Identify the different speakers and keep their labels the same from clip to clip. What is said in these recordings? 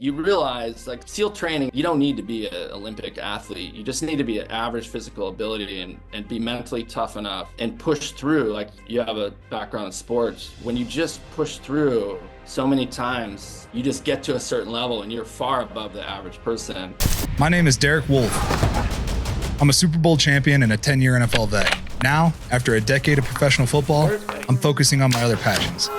Speaker 1: you realize like SEAL training, you don't need to be an Olympic athlete. You just need to be an average physical ability and be mentally tough enough and push through. Like you have a background in sports. When you just push through so many times, you just get to a certain level and you're far above the average person.
Speaker 2: My name is Derek Wolfe. I'm a Super Bowl champion and a 10-year NFL vet. Now, after a decade of professional football, I'm focusing on my other passions.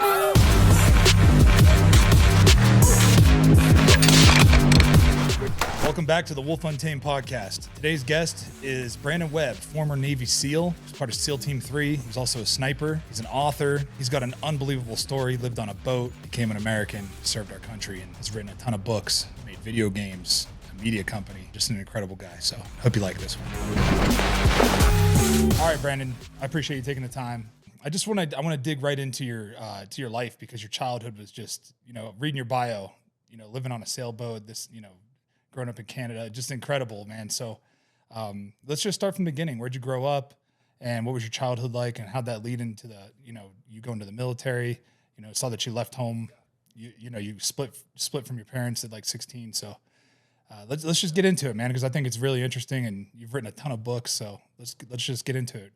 Speaker 2: Welcome back to the Wolfe Untamed podcast. Today's guest is Brandon Webb, former Navy SEAL. He's part of SEAL Team 3. He's also a sniper. He's an author. He's got an unbelievable story. Lived on a boat, became an American, served our country, and has written a ton of books, made video games, a media company. Just an incredible guy. So hope you like this one. All right, Brandon, I appreciate you taking the time. I want to dig right into your life, because your childhood was just, reading your bio, living on a sailboat, growing up in Canada, just incredible, man. So let's just start from the beginning. Where'd you grow up, and what was your childhood like, and how'd that lead into the, you going to the military? Saw that you left home, you split from your parents at like 16. So let's just get into it, man, because I think it's really interesting, and you've written a ton of books. So let's just get into it.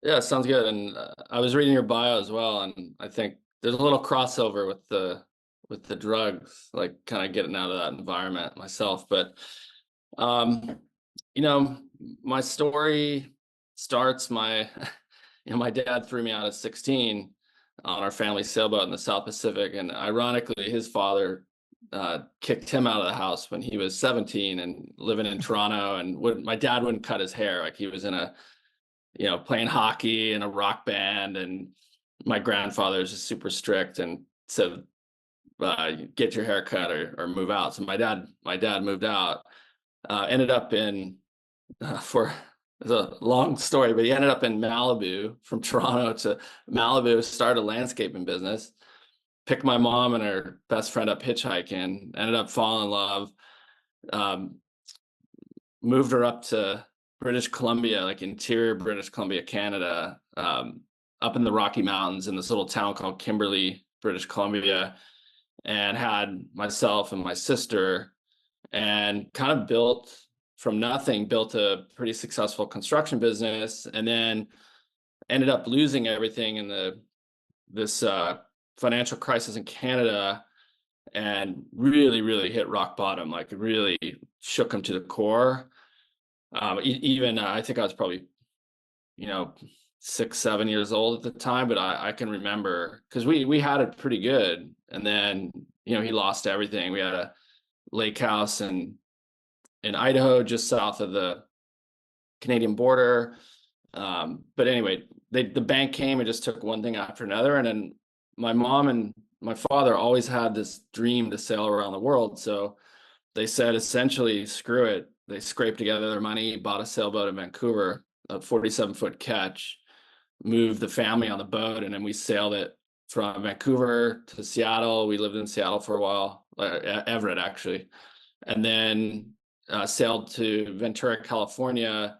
Speaker 1: Yeah, sounds good. And I was reading your bio as well, and I think there's a little crossover with the drugs, like kind of getting out of that environment myself. But my story starts my dad threw me out at 16 on our family sailboat in the South Pacific, and ironically his father kicked him out of the house when he was 17 and living in Toronto, and my dad wouldn't cut his hair. Like he was in a playing hockey in a rock band, and my grandfather was just super strict and said, get your hair cut or move out. So my dad moved out, ended up in, it's a long story, but he ended up in Malibu. From Toronto to Malibu, started a landscaping business, picked my mom and her best friend up hitchhiking, ended up falling in love, moved her up to British Columbia, like interior British Columbia, Canada, up in the Rocky Mountains in this little town called Kimberley, British Columbia, and had myself and my sister, and kind of built a pretty successful construction business, and then ended up losing everything in this financial crisis in Canada, and really hit rock bottom. Like it really shook them to the core. Even I think I was probably 6-7 years old at the time, but I can remember, because we had it pretty good, and then he lost everything. We had a lake house in Idaho, just south of the Canadian border, but anyway, the bank came and just took one thing after another, and then my mom and my father always had this dream to sail around the world, so they said essentially, screw it. They scraped together their money, bought a sailboat in Vancouver, a 47-foot catch, moved the family on the boat, and then we sailed it from Vancouver to Seattle. We lived in Seattle for a while, Everett actually, and then sailed to Ventura, California.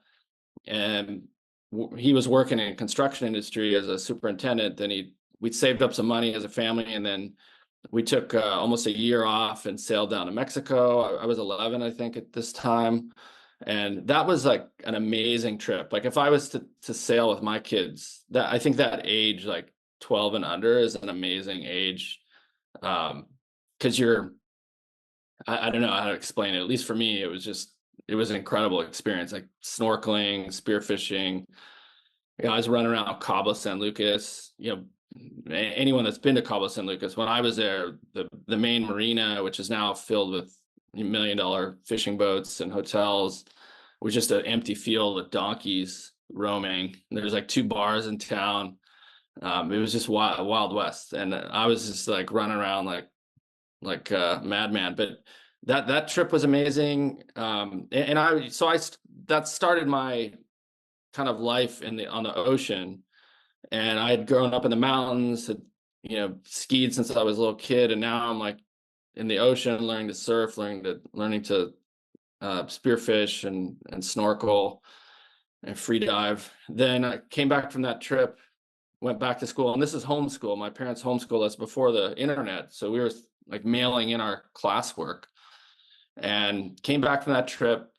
Speaker 1: And he was working in construction industry as a superintendent. Then we'd saved up some money as a family, and then we took almost a year off and sailed down to Mexico. I was 11, I think, at this time. And that was like an amazing trip. Like if I was to sail with my kids, I think that age, like 12 and under, is an amazing age. Because I don't know how to explain it. At least for me, it was an incredible experience, like snorkeling, spearfishing. I was running around Cabo San Lucas. Anyone that's been to Cabo San Lucas, when I was there, the main marina, which is now filled with $1 million fishing boats and hotels, was just an empty field with donkeys roaming. There's like 2 bars in town. It was just wild west, and I was just like running around like a madman. But that trip was amazing, that started my kind of life on the ocean. And I had grown up in the mountains, had skied since I was a little kid, and now I'm like in the ocean, learning to surf, learning to spearfish and snorkel and free dive. Then I came back from that trip, went back to school, and this is homeschool. My parents homeschooled us before the internet, so we were like mailing in our classwork. and came back from that trip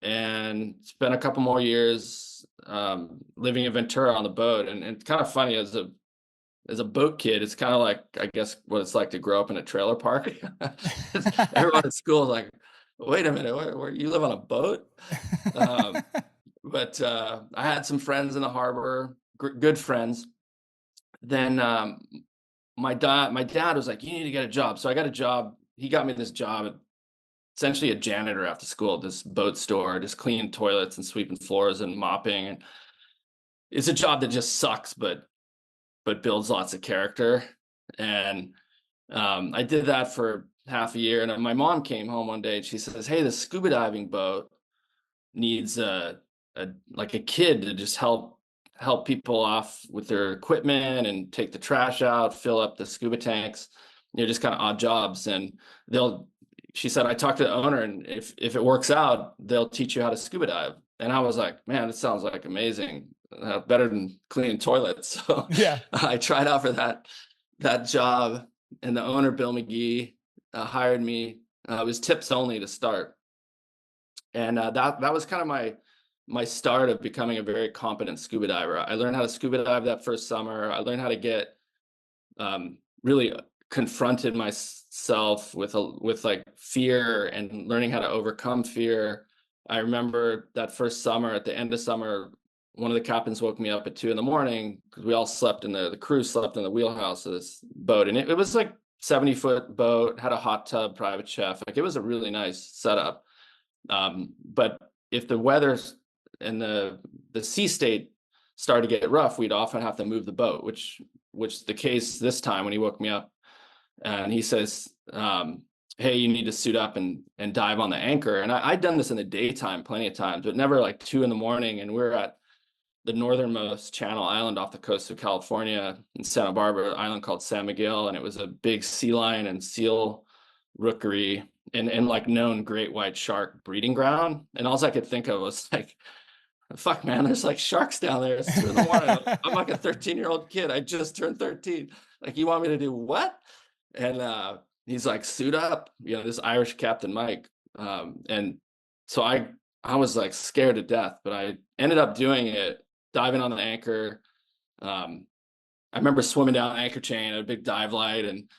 Speaker 1: and spent a couple more years living in Ventura on the boat. And it's kind of funny, as a boat kid, it's kind of like, I guess, what it's like to grow up in a trailer park. Everyone at school is like, wait a minute, where you live on a boat? But I had some friends in the harbor, good friends. Then my dad was like, you need to get a job. So I got a job. He got me this job, essentially a janitor after school at this boat store, just cleaning toilets and sweeping floors and mopping. And it's a job that just sucks, but builds lots of character. And I did that for half a year. And my mom came home one day and she says, hey, the scuba diving boat needs like a kid to just help people off with their equipment and take the trash out, fill up the scuba tanks, just kind of odd jobs. And she said, I talked to the owner, and if it works out, they'll teach you how to scuba dive. And I was like, man, this sounds like amazing. Better than cleaning toilets. So
Speaker 2: Yeah.
Speaker 1: I tried out for that job, and the owner, Bill McGee, hired me. It was tips only to start. And that was kind of my start of becoming a very competent scuba diver. I learned how to scuba dive that first summer. I learned how to get really confronted myself with like fear and learning how to overcome fear. I remember that first summer, at the end of summer, one of the captains woke me up at 2 a.m. because we all slept the crew slept in the wheelhouse of this boat. And it was like 70-foot boat, had a hot tub, private chef. Like, it was a really nice setup. But if the weather and the sea state started to get rough, we'd often have to move the boat, which the case this time when he woke me up. And he says, hey, you need to suit up and dive on the anchor. And I'd done this in the daytime plenty of times, but never like 2 a.m. And we were at the northernmost Channel Island off the coast of California in Santa Barbara, an island called San Miguel. And it was a big sea lion and seal rookery and like known great white shark breeding ground. And all I could think of was like, fuck, man, there's like sharks down there. It's 2 a.m. I'm like a 13-year-old kid. I just turned 13. Like, you want me to do what? And he's like, suit up, this Irish Captain Mike. And so I was like scared to death, but I ended up doing it, diving on the anchor. I remember swimming down the anchor chain at a big dive light and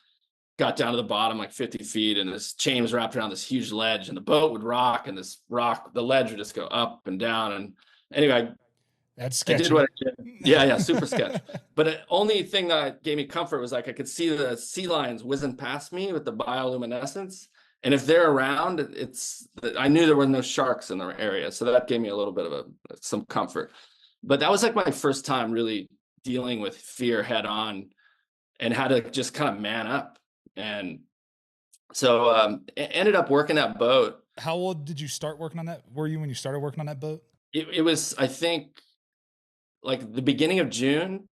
Speaker 1: got down to the bottom like 50 feet, and this chain was wrapped around this huge ledge, and the boat would rock, and the ledge would just go up and down. And anyway,
Speaker 2: that's sketchy.
Speaker 1: I did what I did. Yeah, super sketch. But the only thing that gave me comfort was like I could see the sea lions whizzing past me with the bioluminescence. And if they're around, I knew there were no sharks in the area. So that gave me a little bit of some comfort. But that was like my first time really dealing with fear head on and how to just kind of man up. And so ended up working that boat.
Speaker 2: How old did you start working on that? Were you when you started working on that boat?
Speaker 1: It was, I think, like the beginning of June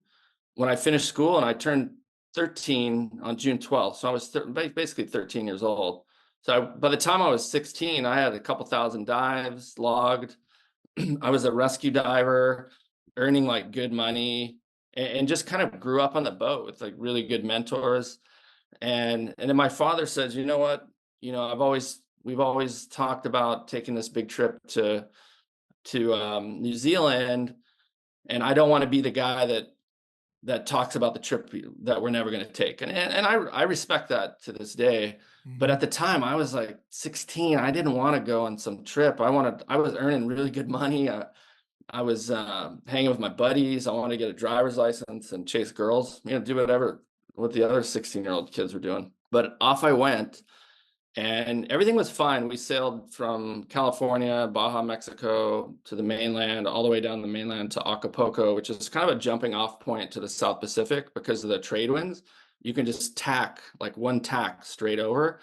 Speaker 1: when I finished school, and I turned 13 on June 12th. So I was basically 13 years old. So by the time I was 16, I had a couple thousand dives logged. I was a rescue diver, earning like good money, and just kind of grew up on the boat with like really good mentors. And then my father says, you know what, we've always talked about taking this big trip to New Zealand, and I don't want to be the guy that talks about the trip that we're never going to take. And I respect that to this day. Mm-hmm. But at the time I was like 16. I didn't want to go on some trip. I was earning really good money. I was hanging with my buddies. I wanted to get a driver's license and chase girls, do what the other 16-year-old kids were doing. But off I went, and everything was fine. We sailed from California, Baja, Mexico, to the mainland, all the way down the mainland to Acapulco, which is kind of a jumping off point to the South Pacific because of the trade winds. You can just tack, like one tack straight over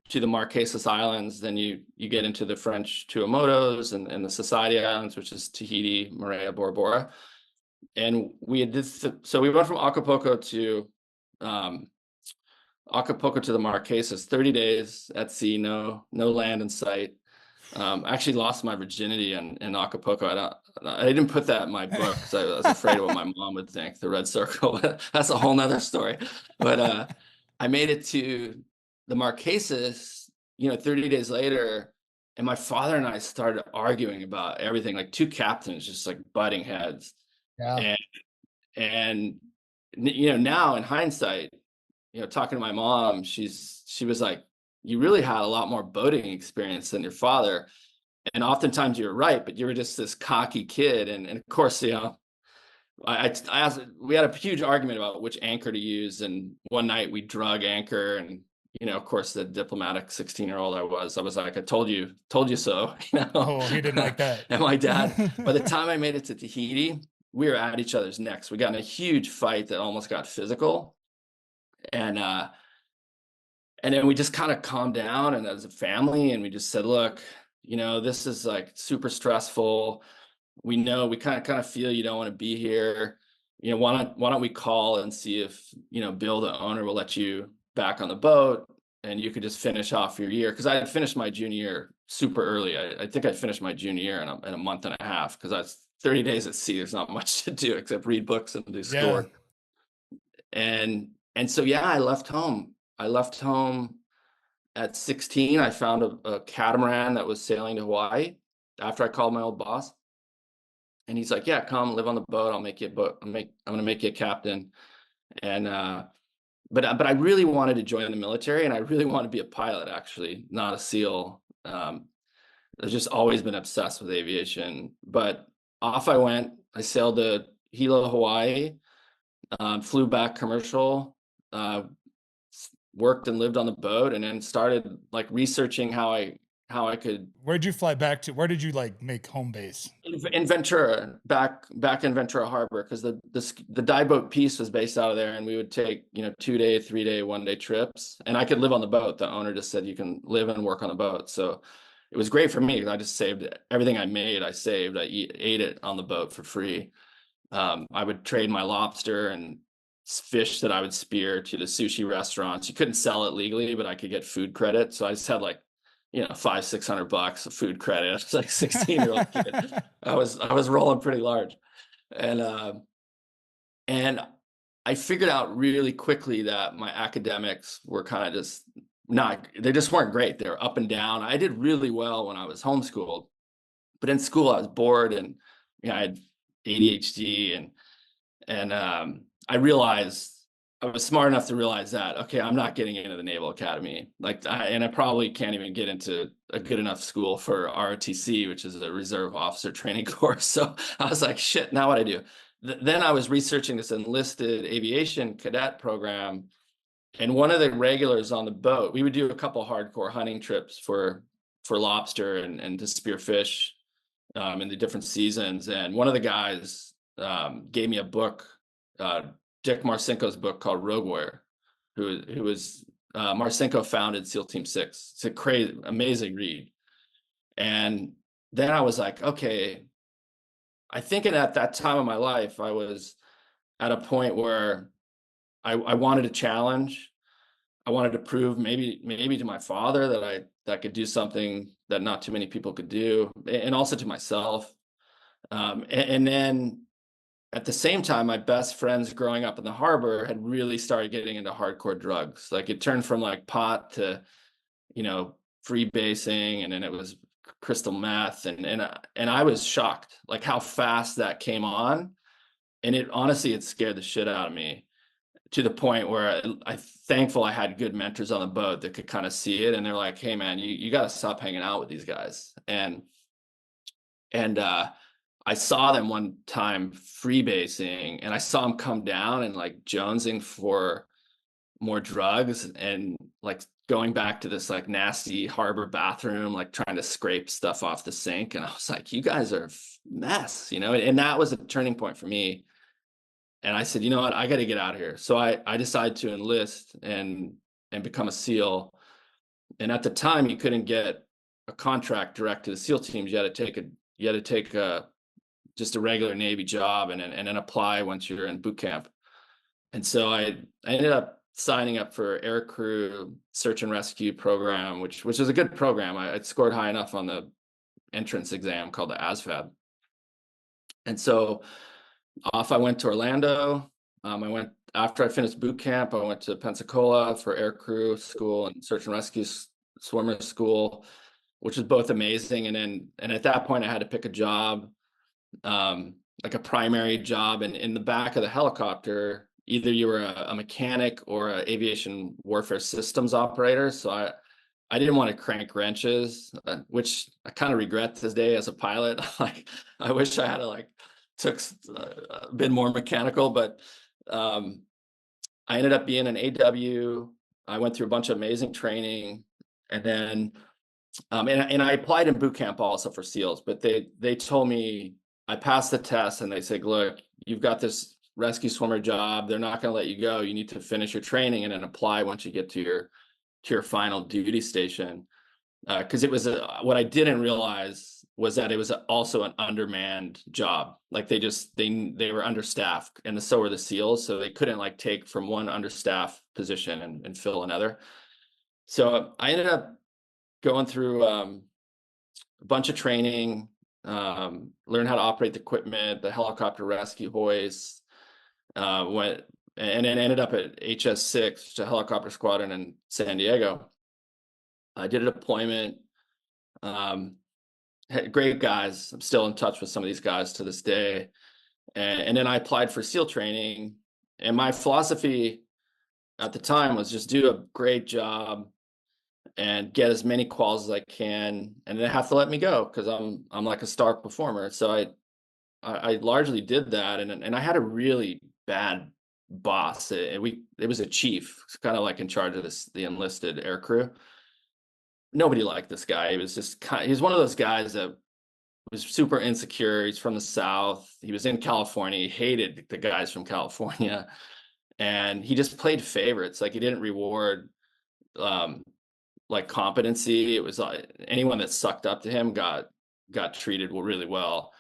Speaker 1: to the Marquesas Islands. Then you get into the French Tuamotus and the Society Islands, which is Tahiti, Moorea, Bora Bora. And we had so we went from Acapulco to the Marquesas, 30 days at sea, no land in sight. I actually lost my virginity in Acapulco. I didn't put that in my book because I was afraid of what my mom would think, the red circle. That's a whole nother story. But I made it to the Marquesas 30 days later, and my father and I started arguing about everything, like two captains just like butting heads.
Speaker 2: Yeah.
Speaker 1: And and now in hindsight, talking to my mom, she was like, you really had a lot more boating experience than your father. And oftentimes you're right, but you were just this cocky kid. And of course, I asked, we had a huge argument about which anchor to use. And one night we drug anchor, and of course, the diplomatic 16-year-old I was like, I told you so,
Speaker 2: Oh, he didn't like that.
Speaker 1: And my dad, by the time I made it to Tahiti, we were at each other's necks. We got in a huge fight that almost got physical. And then we just kind of calmed down, and as a family, and we just said, look, this is like super stressful. We know, we kind of feel you don't want to be here. Why don't we call and see if, Bill, the owner, will let you back on the boat, and you could just finish off your year. Cause I had finished my junior year super early. I think I finished my junior year in a month and a half, cause I was 30 days at sea. There's not much to do except read books and do schoolwork. And so, yeah, I left home. At 16. I found a catamaran that was sailing to Hawaii after I called my old boss. And he's like, yeah, come live on the boat. I'll make you a boat. I'm going to make you a captain. And, but I really wanted to join the military, and I really wanted to be a pilot, actually, not a SEAL. I've just always been obsessed with aviation, but off I went. I sailed to Hilo, Hawaii, flew back commercial, worked and lived on the boat, and then started like researching how I could.
Speaker 2: Where'd you fly back to? Where did you like make home base?
Speaker 1: In Ventura, back in Ventura Harbor, because the dive boat piece was based out of there, and we would take 2-day, 3-day, 1-day trips, and I could live on the boat. The owner just said you can live and work on the boat, so it was great for me because I just saved everything I made. I ate it on the boat for free. I would trade my lobster and fish that I would spear to the sushi restaurants. You couldn't sell it legally, but I could get food credit. So I just had like, $500-600 of food credit. I was like 16-year-old kid. I was rolling pretty large. And I figured out really quickly that my academics were kind of they just weren't great. They were up and down. I did really well when I was homeschooled, but in school I was bored, and I had ADHD, and I realized I was smart enough to realize that, okay, I'm not getting into the Naval Academy. And I probably can't even get into a good enough school for ROTC, which is a Reserve Officer Training Course. So I was like, shit, now what I do? Then I was researching this enlisted aviation cadet program. And one of the regulars on the boat, we would do a couple hardcore hunting trips for lobster and to spear fish in the different seasons. And one of the guys gave me a book, Dick Marcinko's book called Rogue Warrior, who was Marcinko founded SEAL Team 6. It's a crazy, amazing read. And then I was like, okay, I think at that time of my life, I was at a point where I wanted a challenge. I wanted to prove maybe to my father that I could do something that not too many people could do, and also to myself. And then at the same time, my best friends growing up in the harbor had really started getting into hardcore drugs. Like it turned from like pot to, free basing, and then it was crystal meth, and I was shocked like how fast that came on, and it scared the shit out of me, to the point where I'm thankful I had good mentors on the boat that could kind of see it, and they're like, hey man, you got to stop hanging out with these guys. And I saw them one time freebasing, and I saw them come down and like jonesing for more drugs, and like going back to this like nasty harbor bathroom, like trying to scrape stuff off the sink. And I was like, you guys are a mess, and that was a turning point for me. And I said, you know what, I got to get out of here. So I decided to enlist and become a SEAL. And at the time, you couldn't get a contract direct to the SEAL teams. You had to take just a regular Navy job, and then apply once you're in boot camp. And so I ended up signing up for air crew search and rescue program, which was a good program. I scored high enough on the entrance exam called the ASVAB. And so off I went to Orlando. After I finished boot camp, I went to Pensacola for air crew school and search and rescue swimmer school, which was both amazing. And at that point I had to pick a job, like a primary job. And in the back of the helicopter, either you were a mechanic or an aviation warfare systems operator. So I didn't want to crank wrenches, which I kind of regret this day as a pilot. Like, I wish I had been more mechanical, but I ended up being an AW. I went through a bunch of amazing training, and then and I applied in boot camp also for SEALs, but they told me I passed the test, and they said, look, you've got this rescue swimmer job. They're not going to let you go. You need to finish your training and then apply once you get to your final duty station. Because it was what I didn't realize was that it was also an undermanned job. Like they were understaffed, and so were the SEALs. So they couldn't like take from one understaffed position and fill another. So I ended up going through a bunch of training, learn how to operate the equipment, the helicopter rescue hoist, went and then ended up at HS6, the helicopter squadron in San Diego. I did a deployment. Had great guys. I'm still in touch with some of these guys to this day. And then I applied for SEAL training. And my philosophy at the time was just do a great job and get as many calls as I can, and they have to let me go because I'm like a star performer. So I largely did that, and I had a really bad boss. It was a chief, kind of like in charge of the enlisted air crew. Nobody liked this guy. He was just he's one of those guys that was super insecure. He's from the South. He was in California. He hated the guys from California, and he just played favorites. Like, he didn't reward like competency. It was anyone that sucked up to him got treated really well.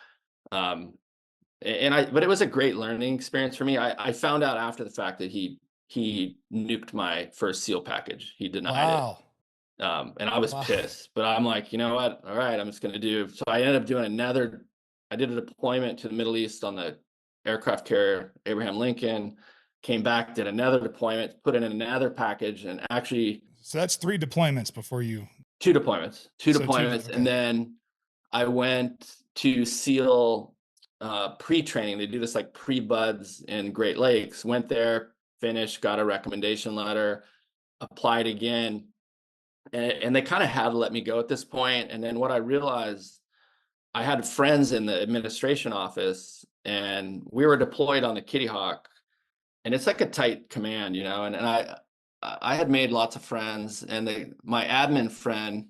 Speaker 1: But it was a great learning experience for me. I found out after the fact that he nuked my first SEAL package. He denied it. And I was pissed, but I'm like, you know what? All right, I'm just going to do. So I ended up doing I did a deployment to the Middle East on the aircraft carrier Abraham Lincoln, came back, did another deployment, put in another package, and actually.
Speaker 2: So that's 3 deployments before you.
Speaker 1: 2 deployments, okay. And then I went to SEAL pre-training. They do this like pre-buds in Great Lakes. Went there, finished, got a recommendation letter, applied again. And they kind of had to let me go at this point. And then what I realized, I had friends in the administration office, and we were deployed on the Kitty Hawk, and it's like a tight command, you know, and I had made lots of friends, and my admin friend,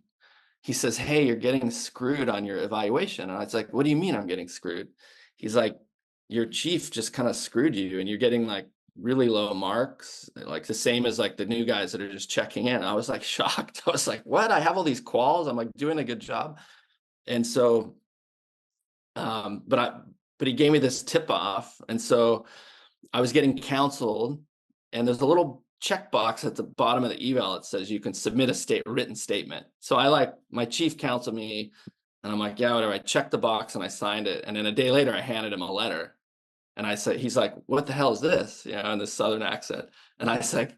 Speaker 1: he says, hey, you're getting screwed on your evaluation. And I was like, what do you mean I'm getting screwed? He's like, your chief just kind of screwed you, and you're getting like really low marks, like the same as like the new guys that are just checking in. I was like shocked. I was like, what? I have all these quals. I'm like doing a good job. And so, but he gave me this tip off. And so I was getting counseled, and there's a little checkbox at the bottom of the eval that says you can submit a written statement. So my chief counseled me, and I'm like, yeah, whatever. I checked the box and I signed it. And then a day later I handed him a letter. And I said, he's like, what the hell is this? You know, in this Southern accent. And I said,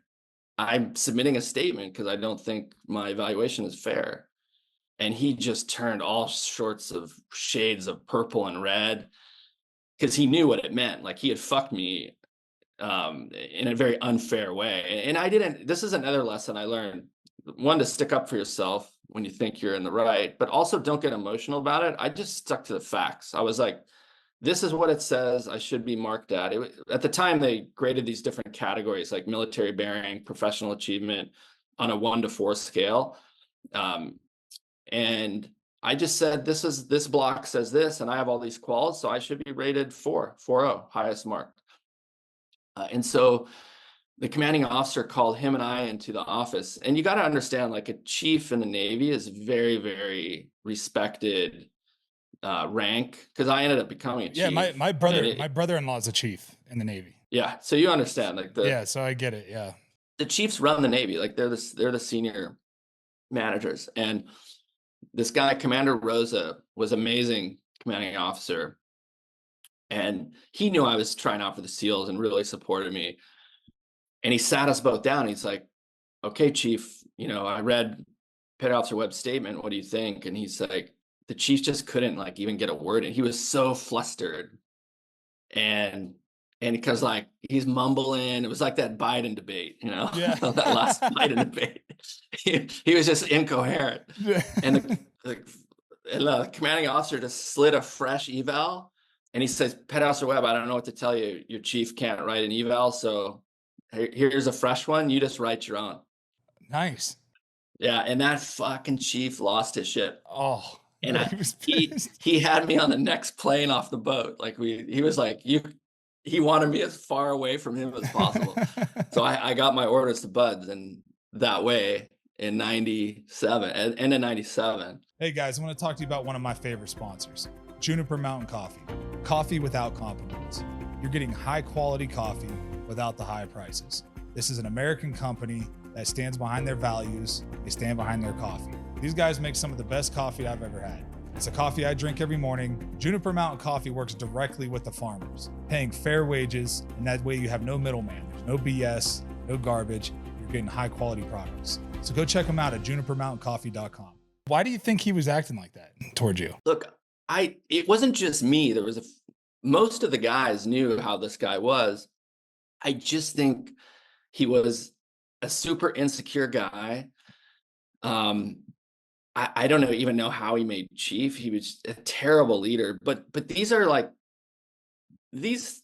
Speaker 1: I'm submitting a statement because I don't think my evaluation is fair. And he just turned all sorts of shades of purple and red, because he knew what it meant. Like, he had fucked me in a very unfair way. And this is another lesson I learned. One, to stick up for yourself when you think you're in the right, but also don't get emotional about it. I just stuck to the facts. I was like, this is what it says I should be marked at. At the time, they graded these different categories, like military bearing, professional achievement, on a 1 to 4 scale. And I just said, this block says this, and I have all these quals, so I should be rated 4.0, highest mark. And so the commanding officer called him and I into the office. And you got to understand, like, a chief in the Navy is very, very respected rank, because I ended up becoming a chief.
Speaker 2: Yeah, my brother-in-law is a chief in the Navy.
Speaker 1: Yeah, so you understand, like,
Speaker 2: so I get it. Yeah,
Speaker 1: the chiefs run the Navy, like they're the senior managers. And this guy, Commander Rosa, was amazing commanding officer, and he knew I was trying out for the SEALs and really supported me. And he sat us both down. He's like, okay, chief, you know, I read Petty Officer Webb's statement. What do you think? And he's like, the chief just couldn't like even get a word in. He was so flustered. And because like he's mumbling, it was like that Biden debate,
Speaker 2: Yeah.
Speaker 1: that last Biden debate. He was just incoherent. And the commanding officer just slid a fresh eval, and he says, Petty Officer Webb, I don't know what to tell you. Your chief can't write an eval, so here's a fresh one. You just write your own.
Speaker 2: Nice.
Speaker 1: Yeah, and that fucking chief lost his shit.
Speaker 2: Oh,
Speaker 1: And
Speaker 2: he was pissed.
Speaker 1: he had me on the next plane off the boat. Like he was like, he wanted me as far away from him as possible. So I got my orders to Buds, and that way in 97 and in 97.
Speaker 2: Hey guys, I want to talk to you about one of my favorite sponsors, Juniper Mountain Coffee. Coffee without compromise. You're getting high quality coffee without the high prices. This is an American company that stands behind their values. They stand behind their coffee. These guys make some of the best coffee I've ever had. It's a coffee I drink every morning. Juniper Mountain Coffee works directly with the farmers, paying fair wages, and that way you have no middleman. There's no BS, no garbage. You're getting high quality products. So go check them out at junipermountaincoffee.com. Why do you think he was acting like that towards you?
Speaker 1: Look, it wasn't just me. There was most of the guys knew how this guy was. I just think he was a super insecure guy. I don't even know how he made chief. He was a terrible leader, but these are like, these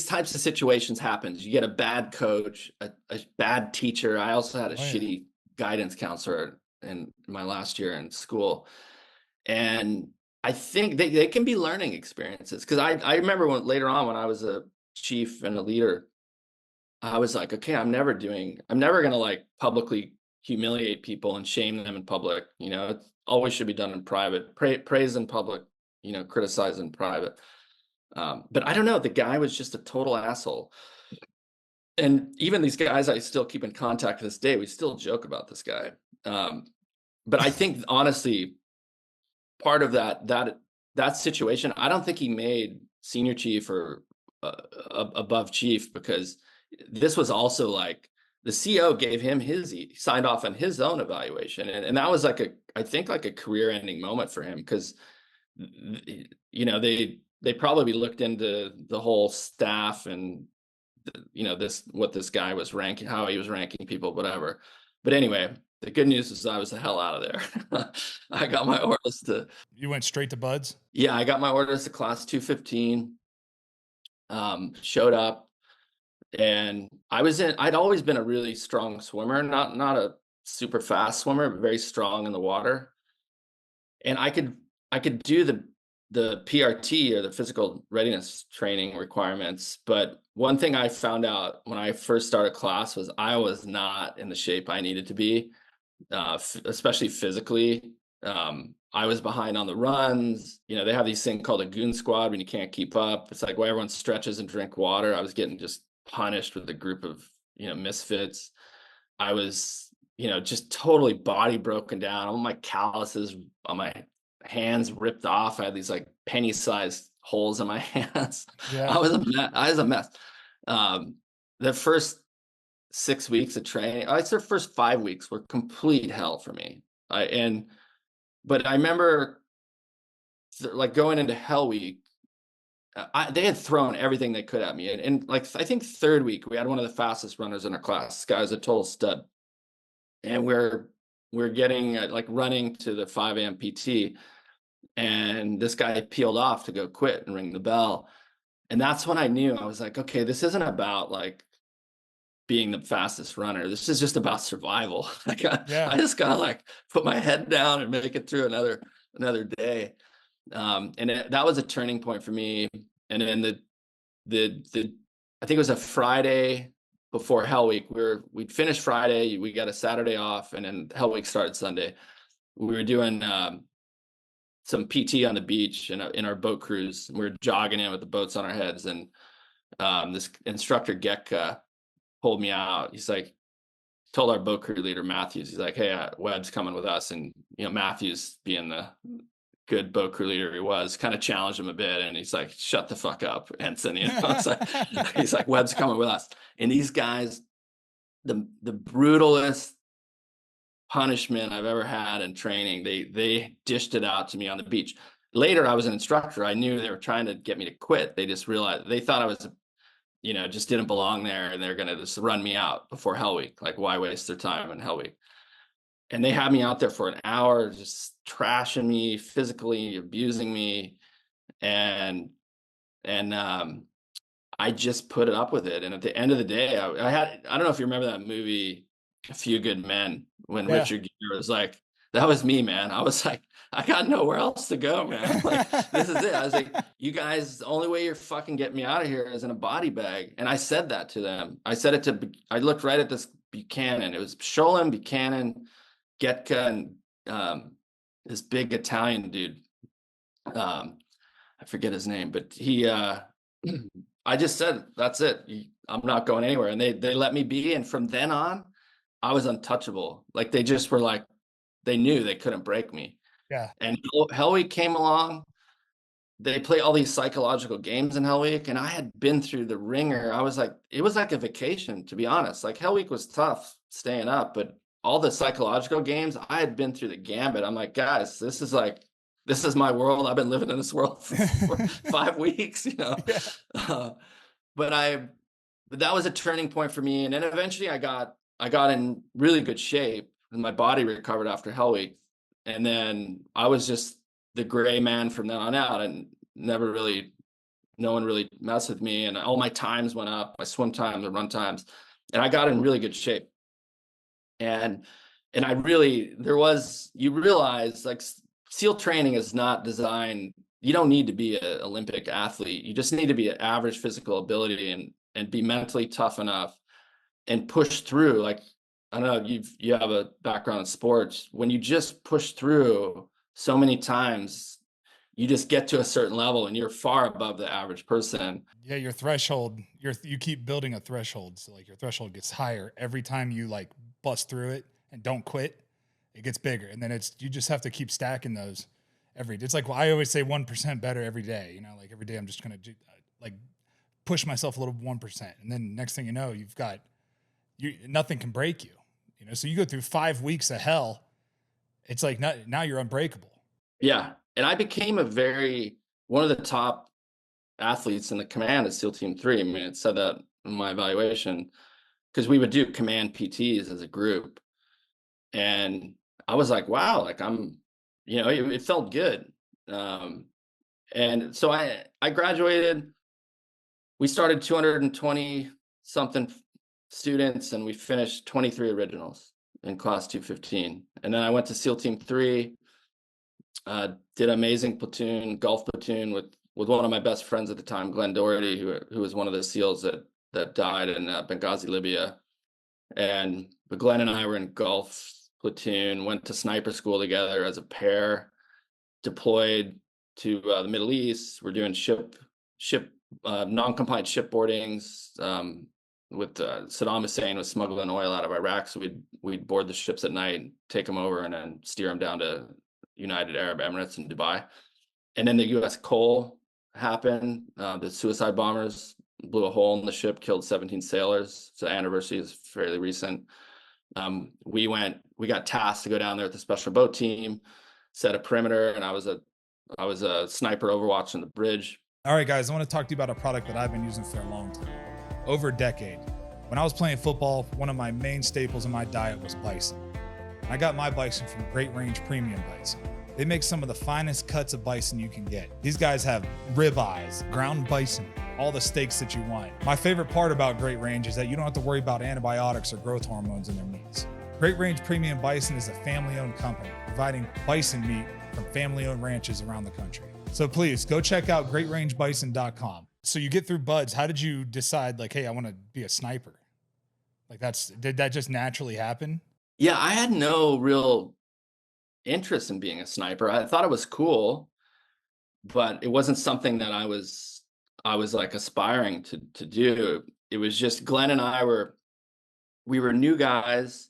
Speaker 1: types of situations happens. You get a bad coach, a bad teacher. I also had a shitty guidance counselor in my last year in school. And I think they can be learning experiences. Cause I remember later on when I was a chief and a leader, I was like, okay, I'm never going to like publicly humiliate people and shame them in public. It always should be done in private. Praise in public, criticize in private. But I don't know, the guy was just a total asshole. And even these guys I still keep in contact to this day, we still joke about this guy. But I think honestly, part of that situation, I don't think he made senior chief or above chief, because this was also like the CO gave him he signed off on his own evaluation. And that was like I think like a career ending moment for him, because, they probably looked into the whole staff and, what this guy was ranking, how he was ranking people, whatever. But anyway, the good news is I was the hell out of there. I got my orders to.
Speaker 2: You went straight to Buds?
Speaker 1: Yeah, I got my orders to class 215. Showed up, and I'd always been a really strong swimmer, not a super fast swimmer, but very strong in the water. And I could do the PRT, or the physical readiness training requirements. But one thing I found out when I first started class was I was not in the shape I needed to be, especially physically. I was behind on the runs. They have these things called a goon squad when you can't keep up. It's like where everyone stretches and drink water. I was getting just punished with a group of, misfits. I was, just totally body broken down. All my calluses on my hands ripped off. I had these like penny-sized holes in my hands.
Speaker 2: Yeah.
Speaker 1: I was a mess. The first 6 weeks of training, I'd say the first 5 weeks were complete hell for me. But I remember like going into Hell Week, they had thrown everything they could at me. And like, I think third week, we had one of the fastest runners in our class. This guy was a total stud. And we're getting like running to the 5 a.m. PT. And this guy peeled off to go quit and ring the bell. And that's when I knew. I was like, okay, this isn't about like being the fastest runner. This is just about survival. I just gotta like put my head down and make it through another day. That was a turning point for me. And then I think it was a Friday before Hell Week. We'd finished Friday, we got a Saturday off, and then Hell Week started Sunday. We were doing some PT on the beach in our boat cruise. We were jogging in with the boats on our heads, and this instructor Gekka pulled me out. He's like, told our boat crew leader Matthews, he's like, hey, Webb's coming with us. And Matthews, being the good boat crew leader he was, kind of challenged him a bit, and he's like, shut the fuck up, Ensign. It's like, he's like, Webb's coming with us. And these guys, the brutalest punishment I've ever had in training. They dished it out to me on the beach. Later, I was an instructor. I knew they were trying to get me to quit. They just realized, they thought I was, just didn't belong there, and they're going to just run me out before Hell Week. Like, why waste their time in Hell Week? And they had me out there for an hour, just trashing me, physically abusing me. And I just put it up with it. And at the end of the day, I don't know if you remember that movie, A Few Good Men, when Richard Gere was like, that was me, man. I was like, I got nowhere else to go, man. Like, this is it. I was like, you guys, the only way you're fucking getting me out of here is in a body bag. And I said that to them. I looked right at this Buchanan. It was Sholem, Buchanan, Getka, and this big Italian dude. I forget his name, but he, I just said, that's it. I'm not going anywhere. And they let me be. And from then on, I was untouchable. Like, they just were like, they knew they couldn't break me.
Speaker 2: Yeah.
Speaker 1: And Hell Week came along. They play all these psychological games in Hell Week. And I had been through the ringer. I was like, it was like a vacation, to be honest. Like, Hell Week was tough staying up, but all the psychological games, I had been through the gambit. I'm like, guys, this is my world. I've been living in this world for 5 weeks, Yeah. But that was a turning point for me. And then eventually I got in really good shape, and my body recovered after Hell Week. And then I was just the gray man from then on out, and no one really messed with me. And all my times went up, my swim times and run times, and I got in really good shape. And you realize, like, SEAL training is not designed, you don't need to be an Olympic athlete. You just need to be an average physical ability and be mentally tough enough and push through. Like, I don't know, you have a background in sports. When you just push through so many times, you just get to a certain level and you're far above the average person.
Speaker 2: Yeah, your threshold, you keep building a threshold. So like your threshold gets higher every time you like bust through it and don't quit. It gets bigger, and then you just have to keep stacking those it's like, well, I always say 1% better every day, like every day I'm just going to like push myself a little 1%. And then next thing you know, nothing can break you, so you go through 5 weeks of hell. It's like, now you're unbreakable.
Speaker 1: Yeah. And I became one of the top athletes in the command at SEAL Team 3. I mean, it said that in my evaluation, because we would do command PTs as a group. And I was like, wow, like it felt good. And so I graduated. We started 220 something students, and we finished 23 originals in class 215. And then I went to SEAL Team 3, did amazing golf platoon with one of my best friends at the time, Glenn Doherty, who was one of the SEALs that died in Benghazi, Libya. But Glenn and I were in golf platoon, went to sniper school together as a pair, deployed to the Middle East. We're doing non-compliant shipboardings. With Saddam Hussein was smuggling oil out of Iraq, so we'd board the ships at night, take them over, and then steer them down to United Arab Emirates in Dubai. And then the U.S. Cole happened. The suicide bombers blew a hole in the ship, killed 17 sailors. So the anniversary is fairly recent. We got tasked to go down there with the special boat team, set a perimeter, and I was a sniper overwatching the bridge.
Speaker 2: All right, guys, I want to talk to you about a product that I've been using for a long time, over a decade. When I was playing football, one of my main staples in my diet was bison. I got my bison from Great Range Premium Bison. They make some of the finest cuts of bison you can get. These guys have ribeyes, ground bison, all the steaks that you want. My favorite part about Great Range is that you don't have to worry about antibiotics or growth hormones in their meats. Great Range Premium Bison is a family-owned company providing bison meat from family-owned ranches around the country. So please go check out greatrangebison.com. So you get through buds. How did you decide, like, hey, I want to be a sniper? Like, did that just naturally happen?
Speaker 1: Yeah, I had no real interest in being a sniper. I thought it was cool, but it wasn't something that I was like aspiring to do. It was just Glenn and I we were new guys,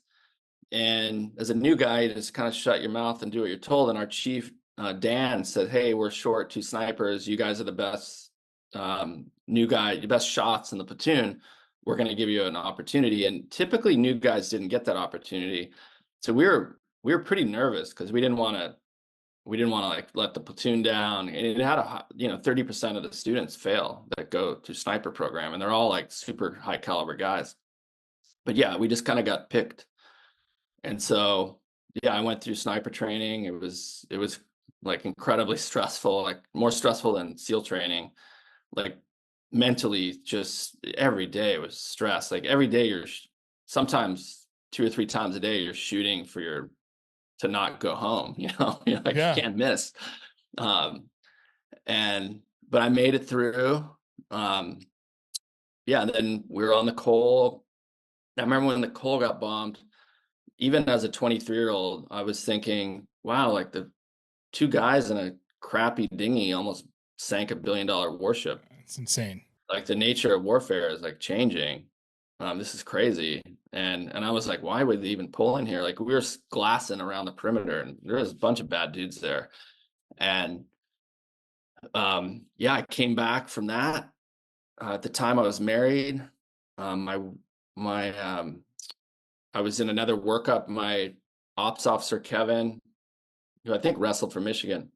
Speaker 1: and as a new guy, you just kind of shut your mouth and do what you're told. And our chief, Dan, said, "Hey, we're short 2 snipers. You guys are the best the best shots in the platoon. We're going to give you an opportunity." And typically new guys didn't get that opportunity. so we were pretty nervous because we didn't want to like let the platoon down, and it had 30% of the students fail that go to sniper program, and they're all like super high caliber guys. But yeah, we just kind of got picked. And so yeah, I went through sniper training. It was like incredibly stressful, like more stressful than SEAL training. Like mentally, just every day was stress. Like every day sometimes 2 or 3 times a day you're shooting for your to not go home, you're like you
Speaker 2: Yeah.
Speaker 1: can't miss. Um and but I made it through. Um yeah, and then we were on the Cole. I remember when the Cole got bombed, even as a 23-year-old, I was thinking, wow, like the two guys in a crappy dinghy almost sank $1 billion warship.
Speaker 2: It's insane.
Speaker 1: Like the nature of warfare is like changing. This is crazy. And I was like, why would they even pull in here? Like we were glassing around the perimeter, and there was a bunch of bad dudes there. And yeah, I came back from that. At the time I was married. My my I was in another workup. My ops officer, Kevin, who I think wrestled for Michigan,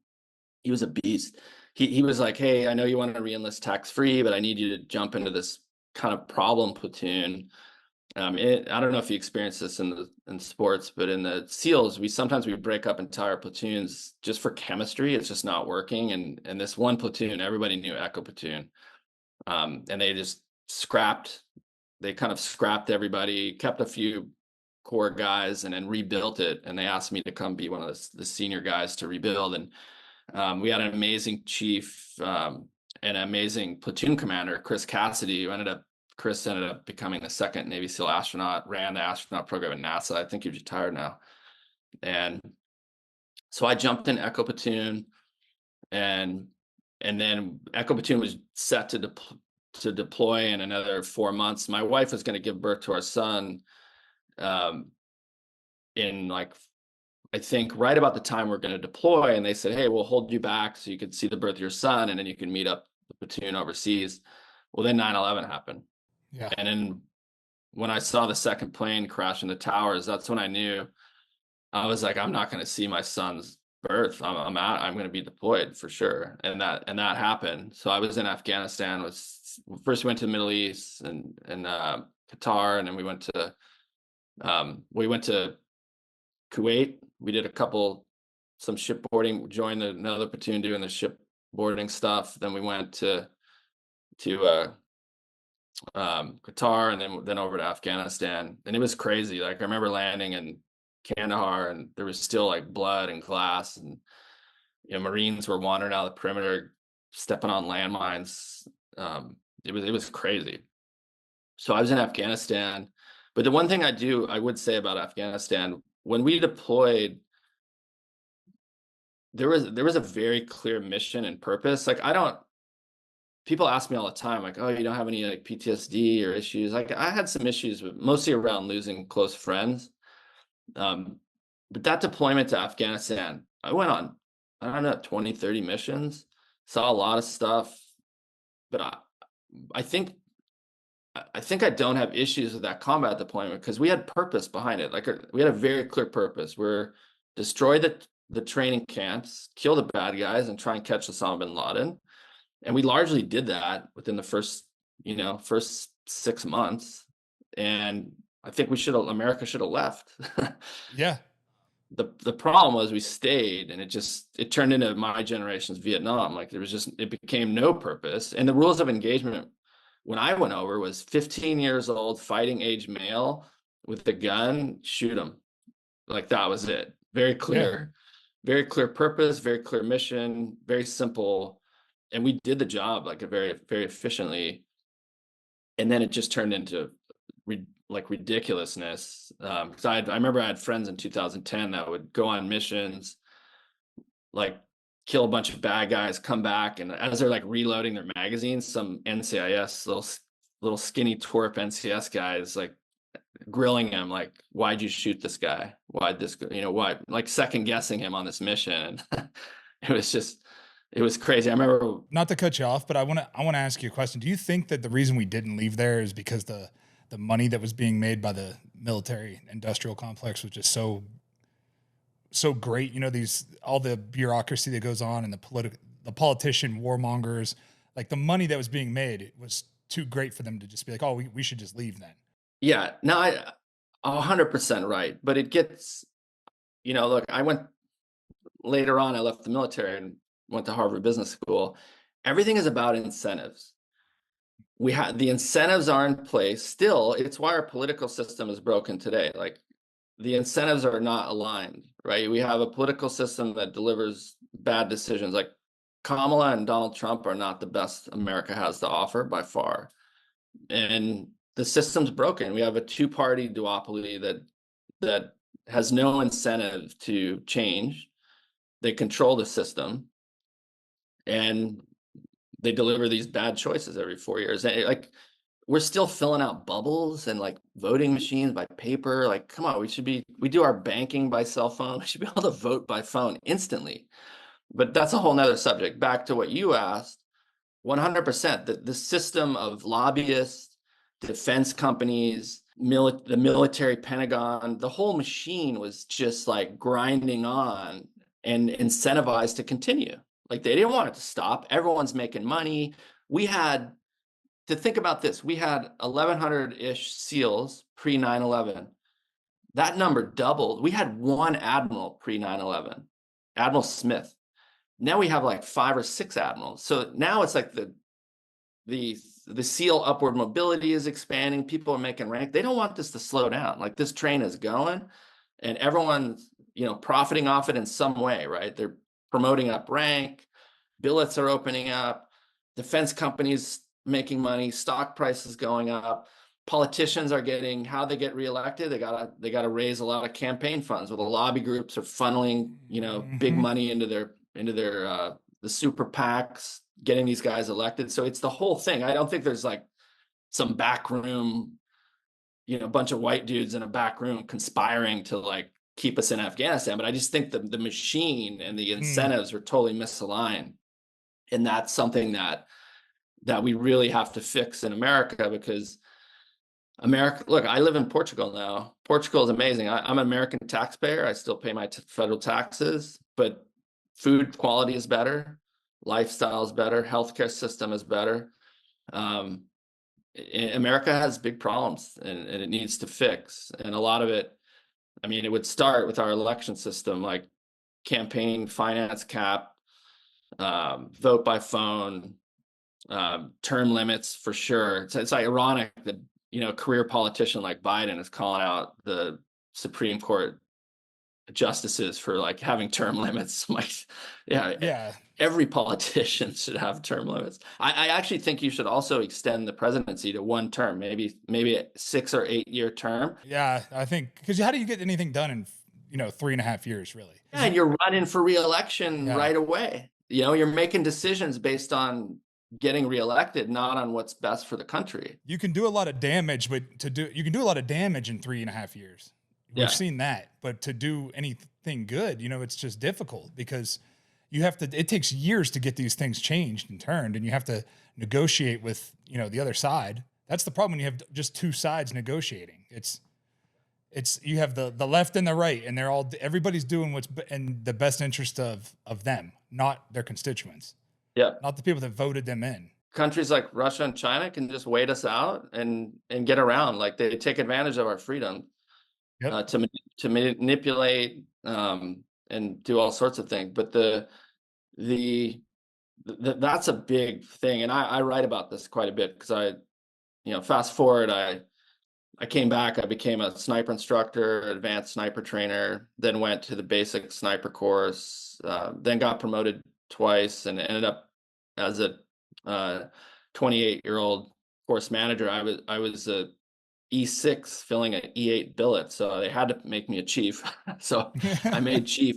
Speaker 1: he was a beast. He was like, hey, I know you want to re-enlist tax-free, but I need you to jump into this kind of problem platoon. I don't know if you experienced this in sports, but in the SEALs, we sometimes break up entire platoons just for chemistry. It's just not working. And this one platoon, everybody knew Echo Platoon. And they kind of scrapped everybody, kept a few core guys, and then rebuilt it. And they asked me to come be one of the senior guys to rebuild. And we had an amazing chief, and an amazing platoon commander, Chris Cassidy, Chris ended up becoming the second Navy SEAL astronaut, ran the astronaut program at NASA. I think he's retired now. And so I jumped in Echo Platoon, and then Echo Platoon was set to deploy in another 4 months. My wife was going to give birth to our son in like, I think right about the time we're going to deploy, and they said, hey, we'll hold you back so you can see the birth of your son, and then you can meet up the platoon overseas. Well, then 9/11 happened.
Speaker 2: Yeah.
Speaker 1: And then when I saw the second plane crash in the towers, that's when I knew. I was like, I'm not going to see my son's birth. I'm going to be deployed for sure. And that happened. So I was in Afghanistan. First we went to the Middle East and Qatar, and then we went to Kuwait. We did some shipboarding, joined another platoon doing the shipboarding stuff. Then we went to Qatar, and then over to Afghanistan. And it was crazy. Like I remember landing in Kandahar, and there was still like blood and glass, and Marines were wandering out of the perimeter, stepping on landmines. It was crazy. So I was in Afghanistan. But the one thing I would say about Afghanistan, when we deployed, there was a very clear mission and purpose. Like people ask me all the time, like, oh, you don't have any like PTSD or issues? Like I had some issues, but mostly around losing close friends. But that deployment to Afghanistan, I went on, I don't know, 20, 30 missions, saw a lot of stuff, but I think I don't have issues with that combat deployment because we had purpose behind it. Like we had a very clear purpose. We're destroy the training camps, kill the bad guys, and try and catch Osama bin Laden. And we largely did that within the first 6 months. And I think America should have left.
Speaker 2: Yeah.
Speaker 1: The problem was we stayed, and it turned into my generation's Vietnam. Like it became no purpose. And the rules of engagement when I went over was 15 years old, fighting age male with a gun, shoot him. Like that was it. Very clear, very clear purpose, very clear mission, very simple. And we did the job like very, very efficiently. And then it just turned into ridiculousness. Because I remember I had friends in 2010 that would go on missions, like kill a bunch of bad guys, come back, and as they're like reloading their magazines, some NCIS little skinny twerp NCS guy is like grilling him, like, why'd you shoot this guy? Why'd this, why, like second guessing him on this mission. And it was crazy. I remember,
Speaker 2: not to cut you off, but I want to ask you a question. Do you think that the reason we didn't leave there is because the money that was being made by the military industrial complex was just so great. You know, all the bureaucracy that goes on and the politician warmongers, like the money that was being made, it was too great for them to just be like, oh, we should just leave then.
Speaker 1: Yeah, no, 100% right. But it gets, look, I went later on, I left the military and went to Harvard Business School. Everything is about incentives. The incentives are in place still. It's why our political system is broken today. Like the incentives are not aligned, right? We have a political system that delivers bad decisions. Like Kamala and Donald Trump are not the best America has to offer by far. And the system's broken. We have a two-party duopoly that has no incentive to change. They control the system, and they deliver these bad choices every 4 years. And like we're still filling out bubbles and like voting machines by paper. Like, come on, we do our banking by cell phone. We should be able to vote by phone instantly. But that's a whole nother subject. Back to what you asked, 100%. The system of lobbyists, defense companies, the military Pentagon, the whole machine was just like grinding on and incentivized to continue. Like they didn't want it to stop. Everyone's making money. To think about this, we had 1,100-ish SEALs pre 9/11. That number doubled. We had one admiral pre 9/11, Admiral Smith. Now we have like 5 or 6 admirals. So now it's like the SEAL upward mobility is expanding. People are making rank. They don't want this to slow down. Like this train is going, and everyone's profiting off it in some way, right? They're promoting up rank. Billets are opening up. Defense companies making money. Stock prices going up. Politicians are getting how they get reelected. They gotta raise a lot of campaign funds. Where the lobby groups are funneling big money into their the super PACs, getting these guys elected. So it's the whole thing. I don't think there's like some back room, a bunch of white dudes in a back room conspiring to like keep us in Afghanistan. But I just think the machine and the incentives are totally misaligned. And that's something that we really have to fix in America, because look, I live in Portugal now. Portugal is amazing. I'm an American taxpayer. I still pay my federal taxes, but food quality is better. Lifestyle is better. Healthcare system is better. America has big problems and it needs to fix. And a lot of it, it would start with our election system, like campaign finance cap, vote by phone, term limits for sure. It's ironic that a career politician like Biden is calling out the Supreme Court justices for like having term limits. Like, yeah, every politician should have term limits. I actually think you should also extend the presidency to one term, maybe a 6 or 8 year term.
Speaker 2: Yeah, I think, because how do you get anything done in 3.5 years, really?
Speaker 1: Yeah, and you're running for reelection right away. You're making decisions based on getting reelected, not on what's best for the country.
Speaker 2: You can do a lot of damage, but you can do a lot of damage in 3.5 years. We've seen that, but to do anything good, it's just difficult, because it takes years to get these things changed and turned, and you have to negotiate with, the other side. That's the problem when you have just two sides negotiating. You have the left and the right, and everybody's doing what's in the best interest of them, not their constituents.
Speaker 1: Yeah.
Speaker 2: Not the people that voted them in.
Speaker 1: Countries like Russia and China can just wait us out and get around. Like they take advantage of our freedom to manipulate and do all sorts of things. But that's a big thing. And I write about this quite a bit, because fast forward, I came back, I became a sniper instructor, advanced sniper trainer, then went to the basic sniper course, then got promoted twice, and ended up as a 28-year-old course manager. I was a E6 filling an E8 billet, so they had to make me a chief. So I made chief,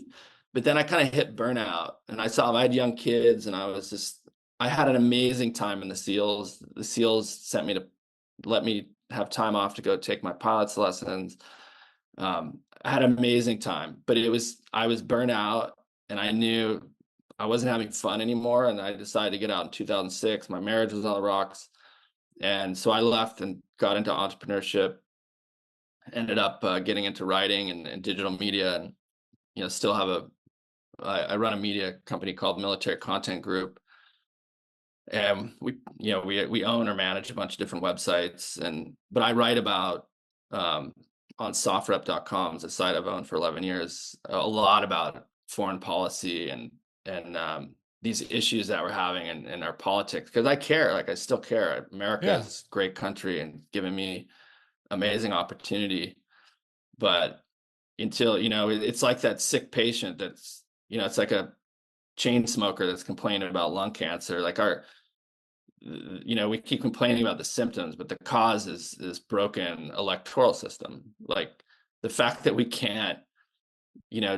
Speaker 1: but then I kind of hit burnout, and I had young kids, and I had an amazing time in the SEALs. The SEALs sent me to let me have time off to go take my pilot's lessons. I had an amazing time, but I was burnt out, and I knew I wasn't having fun anymore. And I decided to get out in 2006. My marriage was on the rocks. And so I left and got into entrepreneurship. ended up getting into writing and digital media, and still have I run a media company called Military Content Group, and we own or manage a bunch of different websites, but I write about on softrep.com, is a site I've owned for 11 years, a lot about foreign policy and these issues that we're having in our politics, because I care. Like, I still care. America
Speaker 2: Yeah.
Speaker 1: is a great country and given me amazing opportunity, but until it's like that sick patient that's it's like a chain smoker that's complaining about lung cancer. Like, we keep complaining about the symptoms, but the cause is this broken electoral system. Like, the fact that we can't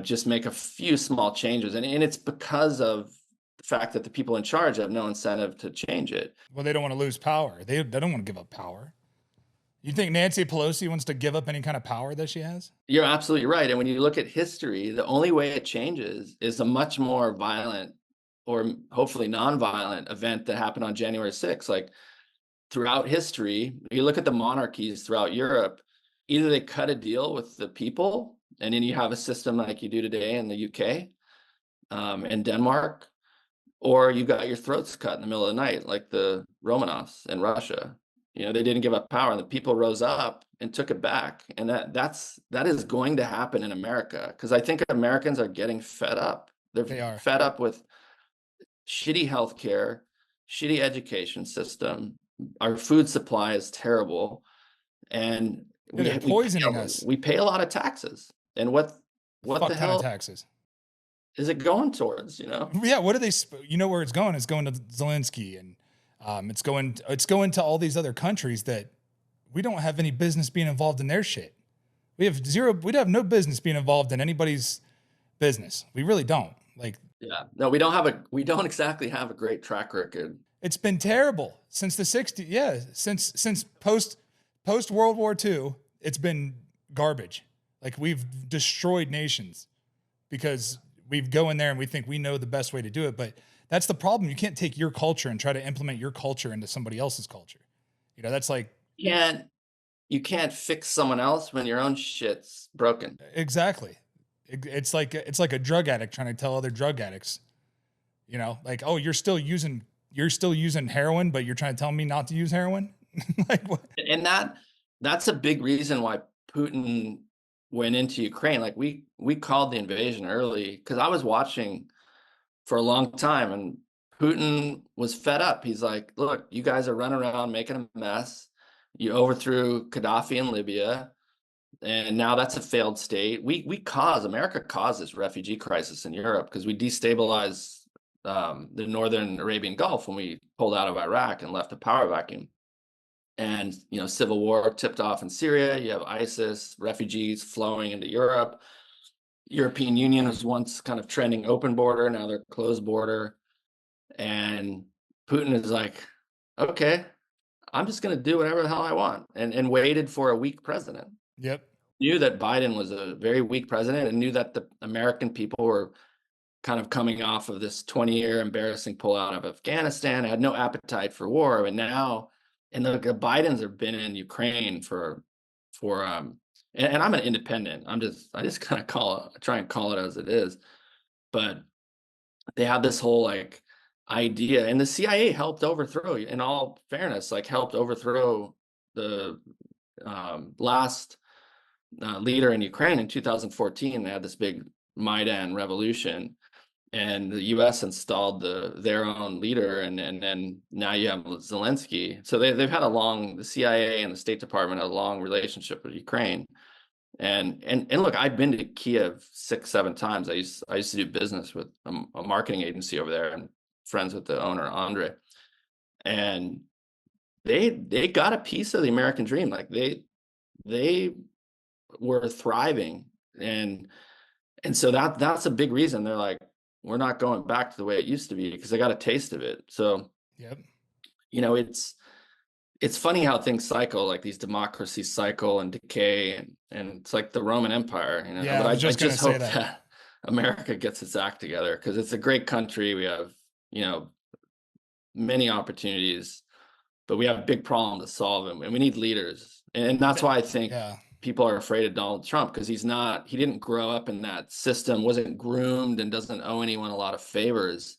Speaker 1: just make a few small changes, and it's because of the fact that the people in charge have no incentive to change it.
Speaker 2: Well, they don't want to lose power. They don't want to give up power. You think Nancy Pelosi wants to give up any kind of power that she has?
Speaker 1: You're absolutely right. And when you look at history, the only way it changes is a much more violent, or hopefully non-violent, event that happened on January 6th. Like, throughout history, you look at the monarchies throughout Europe, either they cut a deal with the people, and then you have a system like you do today in the UK and Denmark, or you got your throats cut in the middle of the night, like the Romanovs in Russia. They didn't give up power, and the people rose up and took it back. And that is going to happen in America, because I think Americans are getting fed up.
Speaker 2: They are
Speaker 1: fed up with shitty healthcare, shitty education system. Our food supply is terrible, and
Speaker 2: they're poisoning us.
Speaker 1: We pay a lot of taxes, and what
Speaker 2: Fuck
Speaker 1: the hell
Speaker 2: ton of taxes
Speaker 1: is it going towards?
Speaker 2: Yeah, what are they? Where it's going? It's going to Zelensky, and it's going to all these other countries that we don't have any business being involved in their shit. We'd have no business being involved in anybody's business. We really don't. Like,
Speaker 1: yeah, no, we don't exactly have a great track record.
Speaker 2: It's been terrible since the 60s. Yeah, since post World War II, it's been garbage. Like, we've destroyed nations because we go in there and we think we know the best way to do it. But that's the problem. You can't take your culture and try to implement your culture into somebody else's culture. That's like,
Speaker 1: you can't fix someone else when your own shit's broken.
Speaker 2: Exactly. It's like a drug addict trying to tell other drug addicts, like, oh, you're still using heroin, but you're trying to tell me not to use heroin. Like, what?
Speaker 1: And that's a big reason why Putin went into Ukraine. Like, we called the invasion early, because I was watching for a long time, and Putin was fed up. He's like, look, you guys are running around making a mess. You overthrew Gaddafi in Libya, and now that's a failed state. America caused this refugee crisis in Europe because we destabilized the northern Arabian Gulf when we pulled out of Iraq and left a power vacuum. And civil war tipped off in Syria. You have ISIS, refugees flowing into Europe. European Union was once kind of trending open border, now they're closed border. And Putin is like, okay, I'm just going to do whatever the hell I want, and waited for a weak president.
Speaker 2: Yep.
Speaker 1: Knew that Biden was a very weak president, and knew that the American people were kind of coming off of this 20-year embarrassing pullout of Afghanistan, had no appetite for war. And now, and the Bidens have been in Ukraine and I'm an independent. I just kind of try and call it as it is. But they have this whole like idea, and the CIA helped overthrow, in all fairness, helped overthrow the last leader in Ukraine in 2014. They had this big Maidan revolution, and the U.S. installed their own leader, and then now you have Zelensky. So they've had the CIA and the State Department had a long relationship with Ukraine. And look, I've been to Kiev 6-7 times. I used to do business with a marketing agency over there, and friends with the owner, Andre. And they got a piece of the American dream. Like, they were thriving, and so that's a big reason they're like, we're not going back to the way it used to be, because they got a taste of it. So,
Speaker 2: yep.
Speaker 1: It's funny how things cycle, like these democracies cycle and decay, and it's like the Roman Empire,
Speaker 2: Yeah,
Speaker 1: but I just hope
Speaker 2: that
Speaker 1: America gets its act together, because it's a great country. We have, many opportunities, but we have a big problem to solve, and we need leaders. And that's why I think people are afraid of Donald Trump because he didn't grow up in that system, wasn't groomed, and doesn't owe anyone a lot of favors.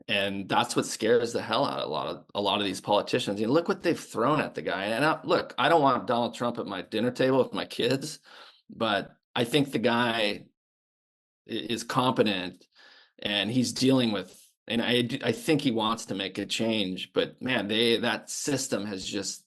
Speaker 1: And that's what scares the hell out of a lot of these politicians. You know, look what they've thrown at the guy. And look, I don't want Donald Trump at my dinner table with my kids, but I think the guy is competent, and he's dealing with. And I think he wants to make a change, but man, that system has just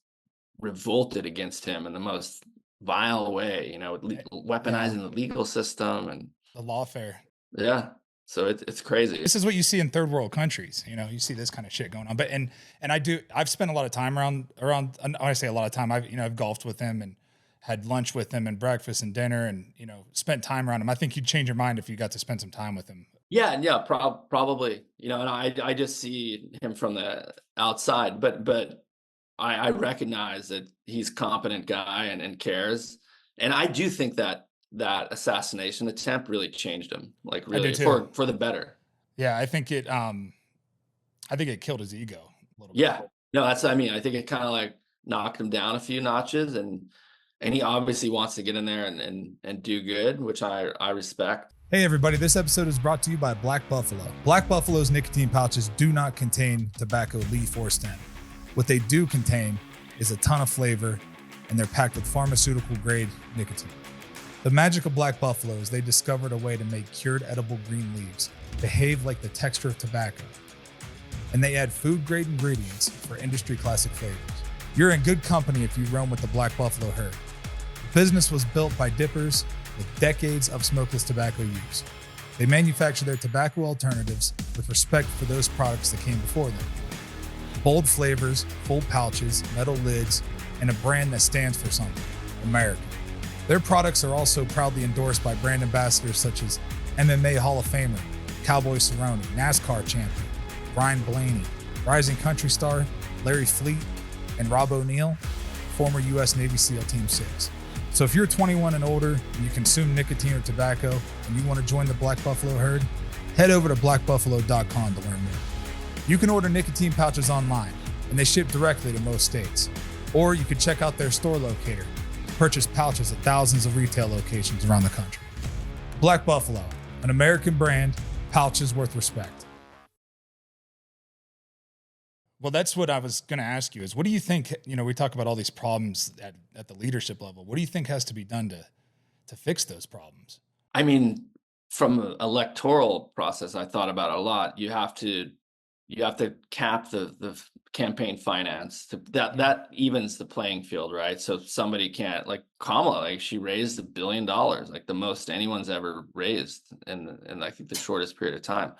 Speaker 1: revolted against him in the most vile way. You know, weaponizing the legal system and
Speaker 2: the lawfare.
Speaker 1: Yeah. So it's crazy.
Speaker 2: This is what you see in third world countries. You know, you see this kind of shit going on. But and I've spent a lot of time around. When I say a lot of time, I've golfed with him and had lunch with him and breakfast and dinner, and spent time around him. I think you'd change your mind if you got to spend some time with him.
Speaker 1: Yeah, probably. And I just see him from the outside, but I recognize that he's a competent guy and cares. And I do think that assassination attempt really changed him, like really for the better.
Speaker 2: Yeah, I think it killed his ego a little bit.
Speaker 1: Yeah. No, I think it kind of like knocked him down a few notches, and he obviously wants to get in there and do good, which I respect.
Speaker 2: Hey everybody, this episode is brought to you by Black Buffalo. Black Buffalo's nicotine pouches do not contain tobacco leaf or stem. What they do contain is a ton of flavor, and they're packed with pharmaceutical grade nicotine. The magic of Black Buffalo is they discovered a way to make cured edible green leaves behave like the texture of tobacco. And they add food grade ingredients for industry classic flavors. You're in good company if you roam with the Black Buffalo herd. The business was built by dippers with decades of smokeless tobacco use. They manufacture their tobacco alternatives with respect for those products that came before them. Bold flavors, full pouches, metal lids, and a brand that stands for something: American. Their products are also proudly endorsed by brand ambassadors such as MMA Hall of Famer Cowboy Cerrone, NASCAR champion Brian Blaney, rising country star Larry Fleet, and Rob O'Neill, former U.S. Navy SEAL Team 6. So if you're 21 and older and you consume nicotine or tobacco and you want to join the Black Buffalo herd, head over to blackbuffalo.com to learn more. You can order nicotine pouches online, and they ship directly to most states. Or you can check out their store locator to purchase pouches at thousands of retail locations around the country. Black Buffalo, an American brand, pouches worth respect. Well, that's what I was going to ask you is, what do you think, we talk about all these problems at the leadership level. What do you think has to be done to fix those problems?
Speaker 1: I mean, from an electoral process, I thought about it a lot. You have to cap the campaign finance that evens the playing field, right? So somebody can't, like Kamala, like she raised $1 billion, like the most anyone's ever raised in I think the shortest period of time.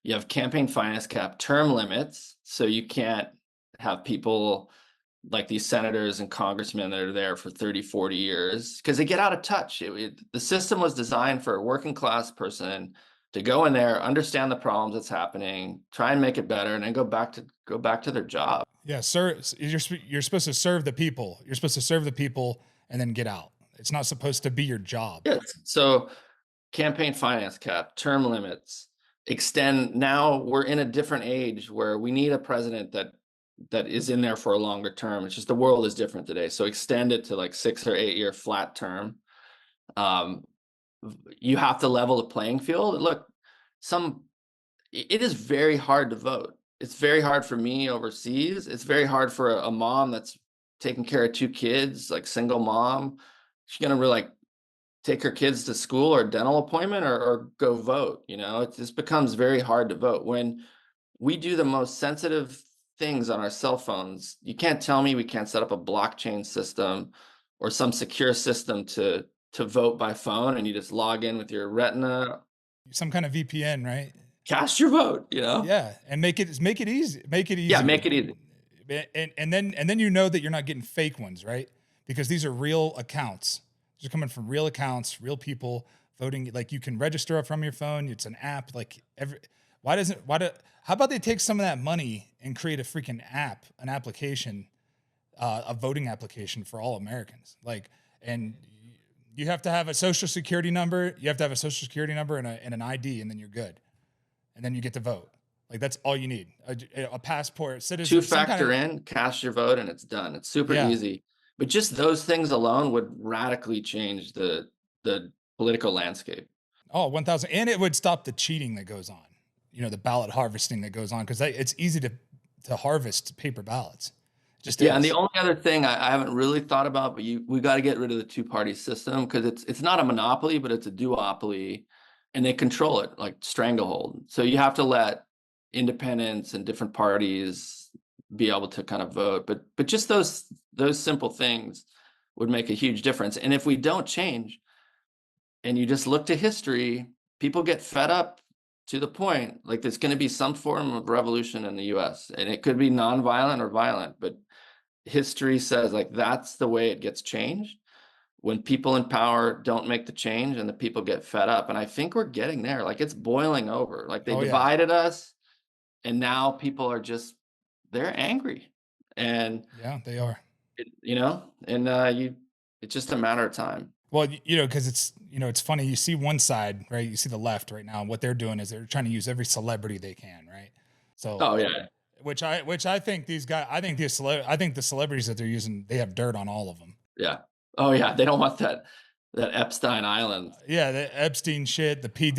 Speaker 1: You have campaign finance cap, term limits, so you can't have people like these senators and congressmen that are there for 30, 40 years because they get out of touch. The system was designed for a working class person to go in there, understand the problems that's happening, try and make it better, and then go back to their job.
Speaker 2: Yeah, sir, you're supposed to serve the people. You're supposed to serve the people and then get out. It's not supposed to be your job.
Speaker 1: Yeah. So campaign finance cap, term limits, extend. Now we're in a different age where we need a president that is in there for a longer term. It's just the world is different today. So extend it to like 6 or 8 year flat term. You have to level the playing field. Look, it is very hard to vote. It's very hard for me overseas. It's very hard for a mom that's taking care of 2 kids, like single mom. She's gonna really take her kids to school or dental appointment or go vote. It just becomes very hard to vote when we do the most sensitive things on our cell phones. You can't tell me we can't set up a blockchain system or some secure system to vote by phone, and you just log in with your retina,
Speaker 2: some kind of VPN, right?
Speaker 1: Cast your vote,
Speaker 2: Yeah, and make it easy.
Speaker 1: Yeah, make it easy.
Speaker 2: And then that you're not getting fake ones, right? Because these are real accounts. They're coming from real accounts, real people voting. Like you can register from your phone. It's an app. Like how about they take some of that money and create a freaking app, an application, a voting application for all Americans. And you have to have a social security number. You have to have a social security number and an ID, and then you're good. And then you get to vote. Like that's all you need. A passport, citizen.
Speaker 1: Two-factor in, cast your vote, and it's done. It's super easy. But just those things alone would radically change the political landscape.
Speaker 2: Oh, 1,000. And it would stop the cheating that goes on, the ballot harvesting that goes on, because it's easy to harvest paper ballots. It just
Speaker 1: Yeah, and the
Speaker 2: is.
Speaker 1: only other thing I haven't really thought about, but we got to get rid of the two-party system, because it's not a monopoly, but it's a duopoly, and they control it like stranglehold. So you have to let independents and different parties be able to kind of vote. But just those simple things would make a huge difference. And if we don't change, and you just look to history, people get fed up to the point like there's going to be some form of revolution in the US, and it could be nonviolent or violent, but history says like that's the way it gets changed, when people in power don't make the change and the people get fed up. And I think we're getting there. Like it's boiling over. Like they
Speaker 2: Oh, yeah.
Speaker 1: divided us, and now people are just, they're angry. And
Speaker 2: Yeah, they are.
Speaker 1: it's just a matter of time.
Speaker 2: Well, because it's funny. You see one side, right? You see the left right now. And what they're doing is they're trying to use every celebrity they can, right? So,
Speaker 1: Oh yeah.
Speaker 2: which I think these guys, I think the celebrities that they're using, they have dirt on all of them.
Speaker 1: Yeah. Oh yeah. They don't want that Epstein Island.
Speaker 2: Yeah, the Epstein shit, the P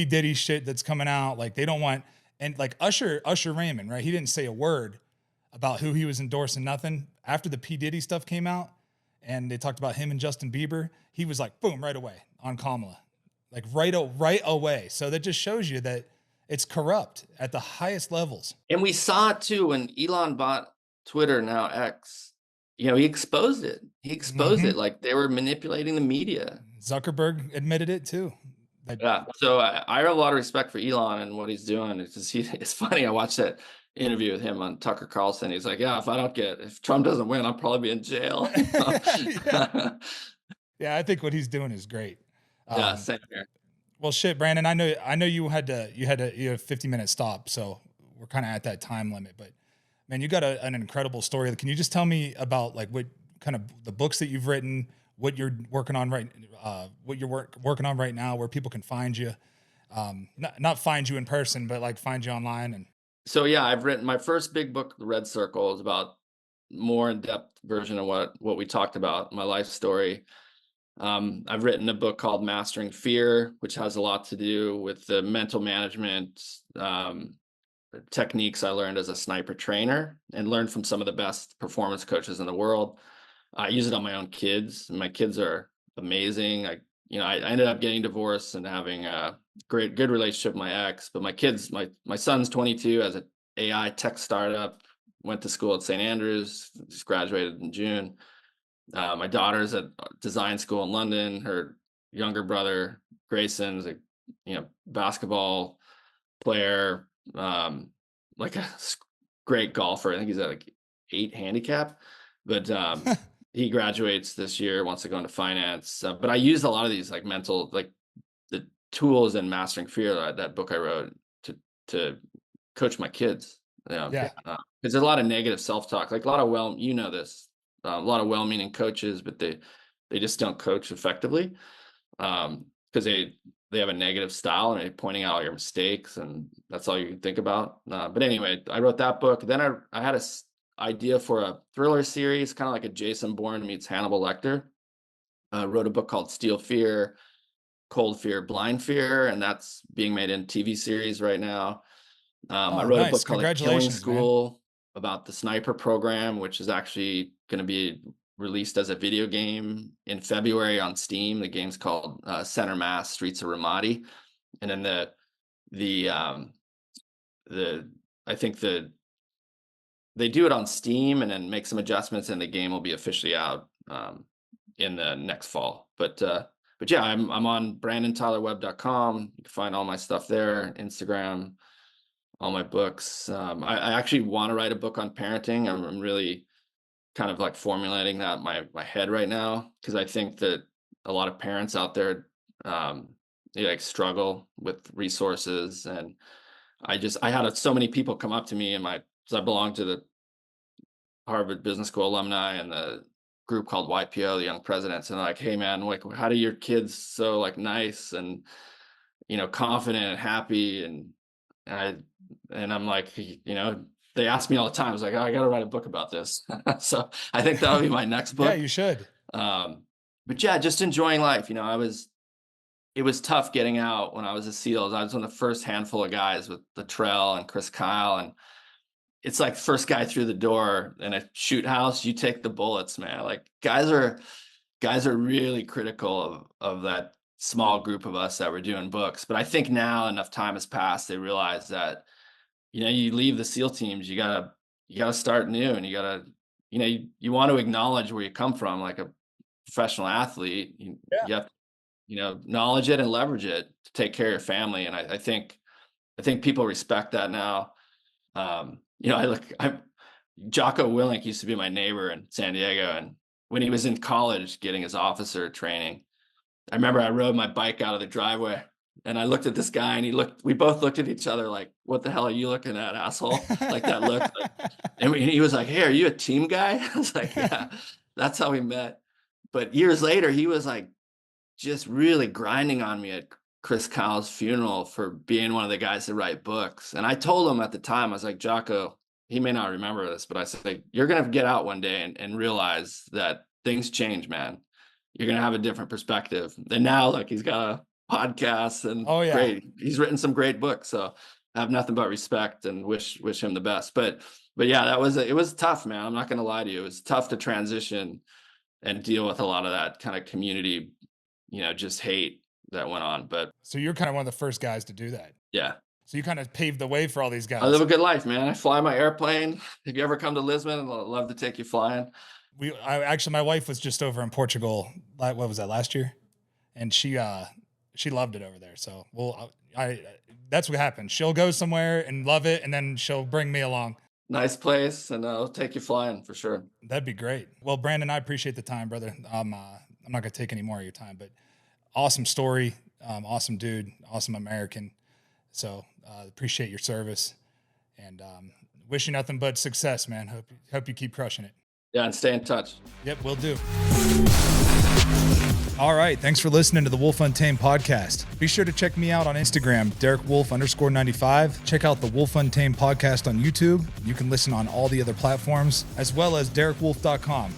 Speaker 2: Diddy shit that's coming out. Like they don't want, and like Usher Raymond, right? He didn't say a word about who he was endorsing. Nothing after the P Diddy stuff came out, and they talked about him and Justin Bieber. He was like, boom, right away on Kamala, like right away. So that just shows you that it's corrupt at the highest levels.
Speaker 1: And we saw it too when Elon bought Twitter, now X. He exposed it. Like they were manipulating the media.
Speaker 2: Zuckerberg admitted it too.
Speaker 1: Yeah. So I have a lot of respect for Elon and what he's doing. It's funny. I watched that interview with him on Tucker Carlson. He's like, yeah, if Trump doesn't win, I'll probably be in jail.
Speaker 2: Yeah, I think what he's doing is great.
Speaker 1: Yeah, same here.
Speaker 2: Well, shit, Brandon, I know you had a 50-minute stop, so we're kind of at that time limit. But man, you got an incredible story. Can you just tell me about like what kind of the books that you've written, what you're working on working on right now, where people can find you, not find you in person, but like find you online? And
Speaker 1: so yeah, I've written my first big book, The Red Circle, is about more in-depth version of what we talked about, my life story. I've written a book called Mastering Fear, which has a lot to do with the mental management techniques I learned as a sniper trainer and learned from some of the best performance coaches in the world. I use it on my own kids, and my kids are amazing. I ended up getting divorced and having a good relationship with my ex, but my kids, my son's 22, has an AI tech startup, went to school at St. Andrews, just graduated in June. My daughter's at design school in London. Her younger brother, Grayson's a basketball player, like a great golfer. I think he's at like 8 handicap, but he graduates this year, wants to go into finance. But I used a lot of these like mental, like the tools in Mastering Fear, that book I wrote, to coach my kids.
Speaker 2: yeah,
Speaker 1: because there's a lot of negative self-talk, like a lot of a lot of well-meaning coaches, but they just don't coach effectively, because they have a negative style and they're pointing out all your mistakes, and that's all you can think about. But anyway, I wrote that book. Then I had a idea for a thriller series, kind of like a Jason Bourne meets Hannibal Lecter. Wrote a book called Steel Fear, Cold Fear, Blind Fear, and that's being made in TV series right now. I wrote a book called Killing School, man, about the sniper program, which is actually going to be released as a video game in February on Steam. The game's called Center Mass Streets of Ramadi. And then I think they do it on Steam and then make some adjustments, and the game will be officially out in the next fall. But yeah, I'm on BrandonTylerWebb.com. You can find all my stuff there, Instagram, all my books. I actually want to write a book on parenting. I'm really kind of like formulating that in my head right now, because I think that a lot of parents out there they like struggle with resources. And I had so many people come up to me because I belong to the Harvard Business School alumni and the group called YPO, the Young Presidents, and they're like, hey man, like how do your kids so like nice and confident and happy, and I'm like, they ask me all the time. I was like, oh, I got to write a book about this. So I think that'll be my next book.
Speaker 2: Yeah, you should.
Speaker 1: But yeah, just enjoying life. It was tough getting out when I was a SEALs. I was one of the first handful of guys with Latrell and Chris Kyle. And it's like first guy through the door in a shoot house, you take the bullets, man. Like guys are really critical of that small group of us that were doing books. But I think now enough time has passed, they realize that, you leave the SEAL teams, you gotta start new, and you gotta, you want to acknowledge where you come from, like a professional athlete. You have to, acknowledge it and leverage it to take care of your family. And I think people respect that now. Jocko Willink used to be my neighbor in San Diego, and when he was in college getting his officer training, I remember I rode my bike out of the driveway and I looked at this guy, and we both looked at each other like, what the hell are you looking at, asshole? Like that look. And he was like, hey, are you a team guy? I was like, yeah, that's how we met. But years later, he was like just really grinding on me at Chris Kyle's funeral for being one of the guys that write books. And I told him at the time, I was like, Jocko, he may not remember this, but I said, like, you're going to get out one day and realize that things change, man. You're going to have a different perspective. And now, like, he's got a podcast and great. He's written some great books. So I have nothing but respect and wish him the best. But yeah, it was tough, man. I'm not going to lie to you. It was tough to transition and deal with a lot of that kind of community, just hate that went on. But
Speaker 2: so you're kind of one of the first guys to do that.
Speaker 1: Yeah.
Speaker 2: So you kind of paved the way for all these guys.
Speaker 1: I live a good life, man. I fly my airplane. If you ever come to Lisbon, I'd love to take you flying.
Speaker 2: Actually, my wife was just over in Portugal. What was that, last year? And she loved it over there. So that's what happens. She'll go somewhere and love it, and then she'll bring me along.
Speaker 1: Nice place, and I'll take you flying for sure.
Speaker 2: That'd be great. Well, Brandon, I appreciate the time, brother. I'm not going to take any more of your time, but awesome story. Awesome dude. Awesome American. So appreciate your service, and wish you nothing but success, man. Hope you keep crushing it.
Speaker 1: Yeah, and stay in touch.
Speaker 2: Yep, will do. All right. Thanks for listening to the Wolfe Untamed podcast. Be sure to check me out on Instagram, DerekWolf_95. Check out the Wolfe Untamed podcast on YouTube. You can listen on all the other platforms, as well as DerekWolf.com.